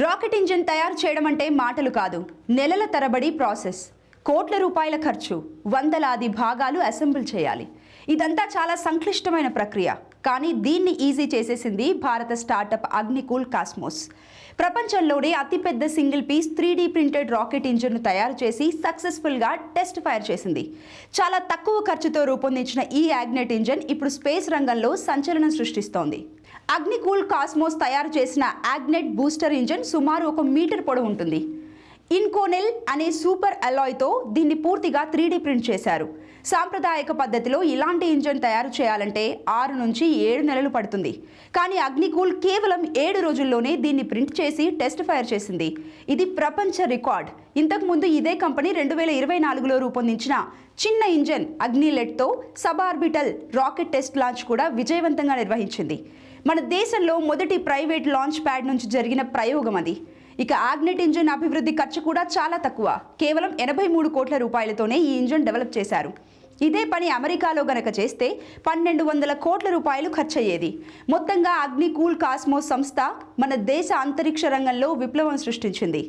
Rocket engine తయారు చేయడం అంటే మాటలు కాదు, నెలల తరబడి ప్రాసెస్, కోట్ల రూపాయల ఖర్చు, వందలాది భాగాలు అసెంబుల్ చేయాలి. ఇదంతా చాలా సంక్లిష్టమైన ప్రక్రియ. కానీ దీన్ని ఈజీ చేసేసింది భారత స్టార్టప్ అగ్నికూల్ కాస్మోస్. ప్రపంచంలోనే అతిపెద్ద single piece 3D printed rocket ఇంజిన్ను తయారు చేసి సక్సెస్ఫుల్గా టెస్ట్ ఫైర్ చేసింది. చాలా తక్కువ ఖర్చుతో రూపొందించిన ఈ ఆగ్నెట్ ఇంజిన్ ఇప్పుడు స్పేస్ రంగంలో సంచలనం సృష్టిస్తోంది. అగ్నికూల్ కాస్మోస్ తయారు చేసిన ఆగ్నెట్ బూస్టర్ ఇంజిన్ సుమారు 1 మీటర్ పొడవు ఉంటుంది. ఇన్కోనెల్ అనే సూపర్ అలాయ్తో దీన్ని పూర్తిగా 3D ప్రింట్ చేశారు. సాంప్రదాయక పద్ధతిలో ఇలాంటి ఇంజిన్ తయారు చేయాలంటే 6 నుంచి 7 నెలలు పడుతుంది. కానీ అగ్నికూల్ కేవలం 7 రోజుల్లోనే దీన్ని ప్రింట్ చేసి టెస్ట్ ఫైర్ చేసింది. ఇది ప్రపంచ రికార్డ్. ఇంతకుముందు ఇదే కంపెనీ 2024లో రూపొందించిన చిన్న ఇంజిన్ అగ్నిలెట్తో సబార్బిటల్ రాకెట్ టెస్ట్ లాంచ్ కూడా విజయవంతంగా నిర్వహించింది. మన దేశంలో మొదటి ప్రైవేట్ లాంచ్ ప్యాడ్ నుంచి జరిగిన ప్రయోగం అది. ఇక ఆగ్నెట్ ఇంజిన్ అభివృద్ధి ఖర్చు కూడా చాలా తక్కువ. కేవలం 83 కోట్ల రూపాయలతోనే ఈ ఇంజిన్ డెవలప్ చేశారు. ఇదే పని అమెరికాలో గనక చేస్తే 1200 కోట్ల రూపాయలు ఖర్చయ్యేది. మొత్తంగా అగ్నికూల్ కాస్మోస్ సంస్థ మన దేశ అంతరిక్ష రంగంలో విప్లవం సృష్టించింది.